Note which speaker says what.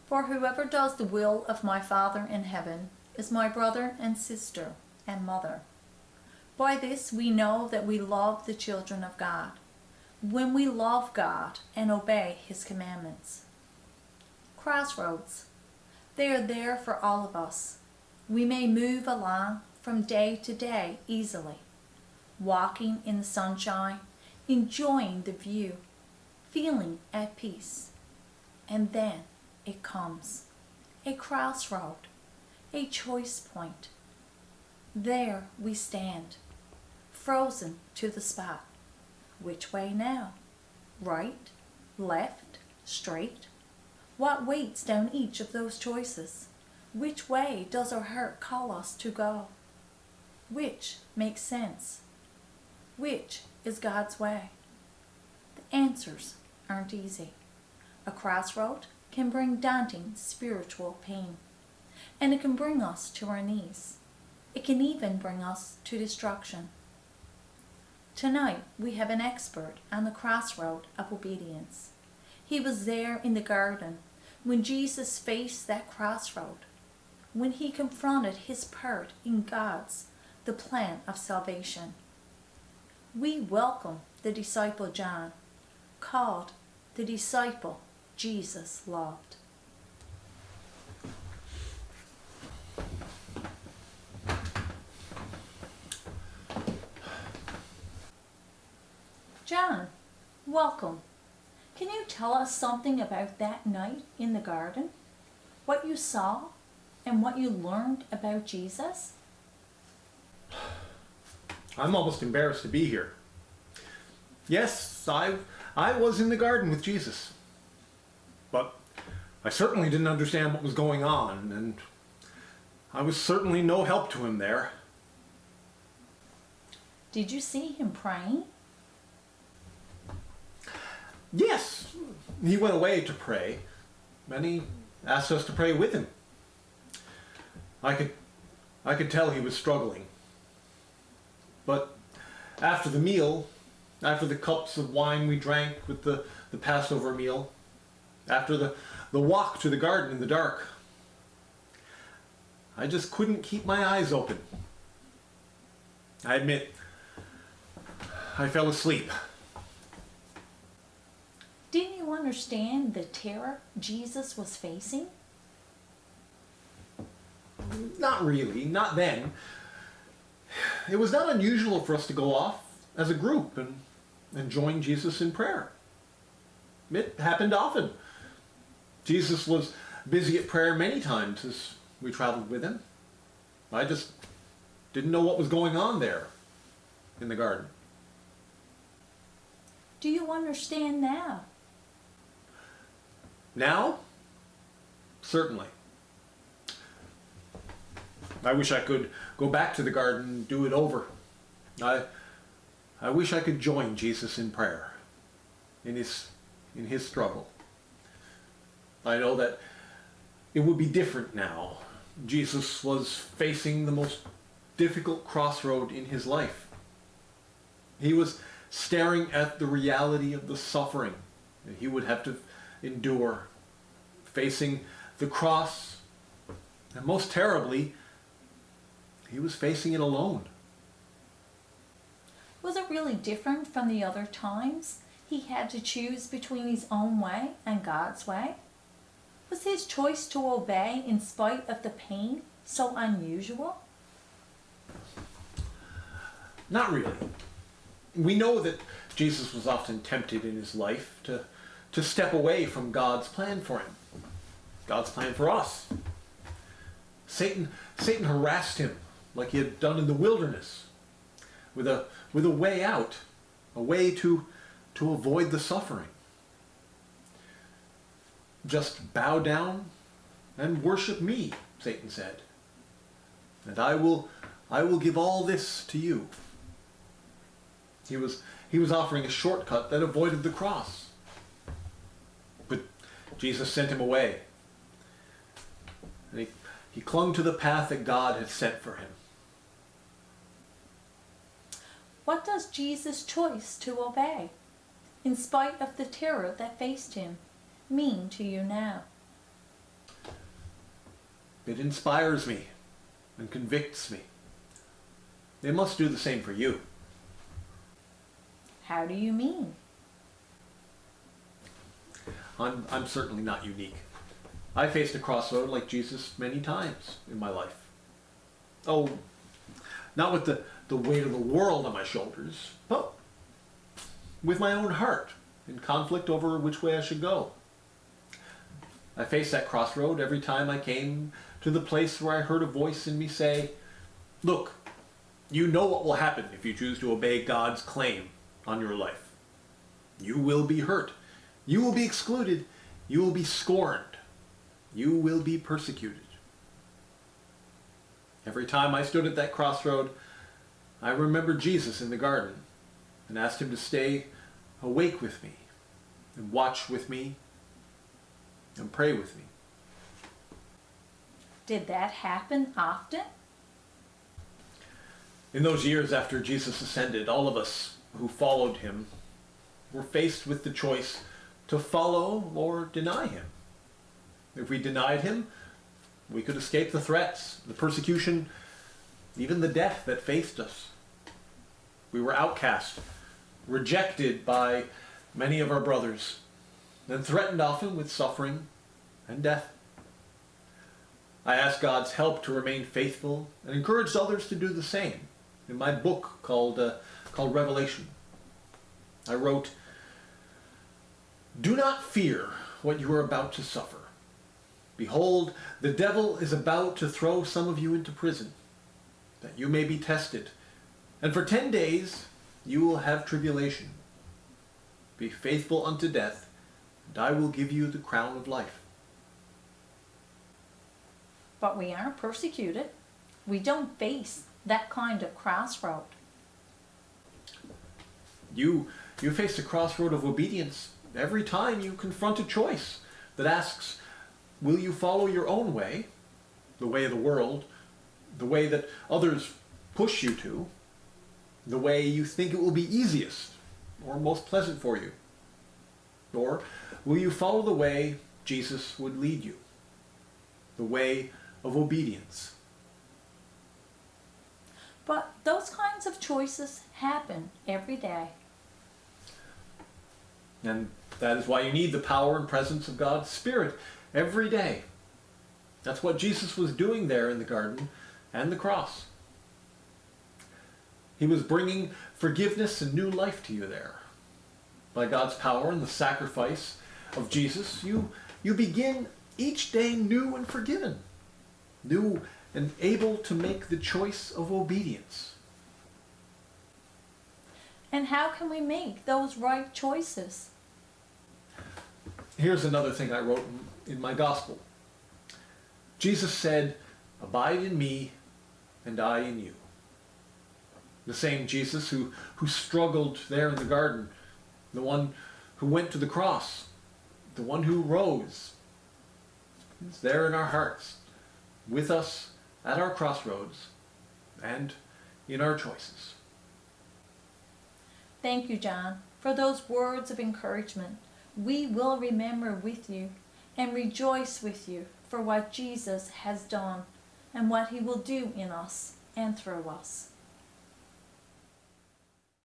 Speaker 1: For whoever does the will of my Father in heaven is my brother and sister and mother. By this we know that we love the children of God, when we love God and obey His commandments. Crossroads. They are there for all of us. We may move along from day to day easily, walking in the sunshine, enjoying the view, feeling at peace. And then it comes, a crossroad, a choice point. There we stand, frozen to the spot. Which way now? Right, left, straight? What waits down each of those choices? Which way does our heart call us to go? Which makes sense? Which is God's way? The answers aren't easy. A crossroad can bring daunting spiritual pain, and it can bring us to our knees. It can even bring us to destruction. Tonight we have an expert on the crossroad of obedience. He was there in the garden when Jesus faced that crossroad, when he confronted his part in the plan of salvation. We welcome the disciple John, called the disciple Jesus loved. John, welcome. Can you tell us something about that night in the garden? What you saw and what you learned about Jesus?
Speaker 2: I'm almost embarrassed to be here. Yes, I was in the garden with Jesus. But I certainly didn't understand what was going on, and I was certainly no help to him there.
Speaker 1: Did you see him praying?
Speaker 2: Yes, he went away to pray, and he asked us to pray with him. I could tell he was struggling. But after the meal, after the cups of wine we drank with the Passover meal, after the walk to the garden in the dark, I just couldn't keep my eyes open. I admit, I fell asleep.
Speaker 1: Didn't you understand the terror Jesus was facing?
Speaker 2: Not really, not then. It was not unusual for us to go off as a group and join Jesus in prayer. It happened often. Jesus was busy at prayer many times as we traveled with him. I just didn't know what was going on there in the garden.
Speaker 1: Do you understand now?
Speaker 2: Now? Certainly. I wish I could go back to the garden and do it over. I wish I could join Jesus in prayer, in his struggle. I know that it would be different now. Jesus was facing the most difficult crossroad in his life. He was staring at the reality of the suffering that he would have to endure, facing the cross, and most terribly, he was facing it alone.
Speaker 1: Was it really different from the other times he had to choose between his own way and God's way? Was his choice to obey in spite of the pain so unusual?
Speaker 2: Not really. We know that Jesus was often tempted in his life to step away from God's plan for him, God's plan for us. Satan harassed him like he had done in the wilderness, with a way out, a way to avoid the suffering. Just bow down and worship me, Satan said, and I will give all this to you. He was offering a shortcut that avoided the cross. But Jesus sent him away. And he clung to the path that God had set for him.
Speaker 1: What does Jesus' choice to obey, in spite of the terror that faced him, mean to you now?
Speaker 2: It inspires me and convicts me. It must do the same for you.
Speaker 1: How do you mean?
Speaker 2: I'm certainly not unique. I faced a crossroad like Jesus many times in my life. Oh, not with the weight of the world on my shoulders, but with my own heart in conflict over which way I should go. I faced that crossroad every time I came to the place where I heard a voice in me say, "Look, you know what will happen if you choose to obey God's claim on your life. You will be hurt. You will be excluded. You will be scorned. You will be persecuted." Every time I stood at that crossroad, I remembered Jesus in the garden and asked him to stay awake with me and watch with me and pray with me.
Speaker 1: Did that happen often?
Speaker 2: In those years after Jesus ascended, all of us who followed him were faced with the choice to follow or deny him. If we denied him, we could escape the threats, the persecution, even the death that faced us. We were outcast, rejected by many of our brothers, and threatened often with suffering and death. I asked God's help to remain faithful and encouraged others to do the same in my book called Revelation. I wrote, "Do not fear what you are about to suffer. Behold, the devil is about to throw some of you into prison, that you may be tested, and for 10 days you will have tribulation. Be faithful unto death, and I will give you the crown of life."
Speaker 1: But we aren't persecuted. We don't face that kind of crossroad.
Speaker 2: You face a crossroad of obedience every time you confront a choice that asks, will you follow your own way, the way of the world, the way that others push you to, the way you think it will be easiest or most pleasant for you? Or will you follow the way Jesus would lead you, the way of obedience?
Speaker 1: But those kinds of choices happen every day.
Speaker 2: And that is why you need the power and presence of God's Spirit every day. That's what Jesus was doing there in the garden and the cross. He was bringing forgiveness and new life to you there. By God's power and the sacrifice of Jesus, you begin each day new and forgiven, new and able to make the choice of obedience.
Speaker 1: And how can we make those right choices?
Speaker 2: Here's another thing I wrote in my gospel. Jesus said, "Abide in me, and I in you." The same Jesus who struggled there in the garden, the one who went to the cross, the one who rose, is there in our hearts, with us at our crossroads and in our choices.
Speaker 1: Thank you, John, for those words of encouragement. We will remember with you and rejoice with you for what Jesus has done and what he will do in us and through us.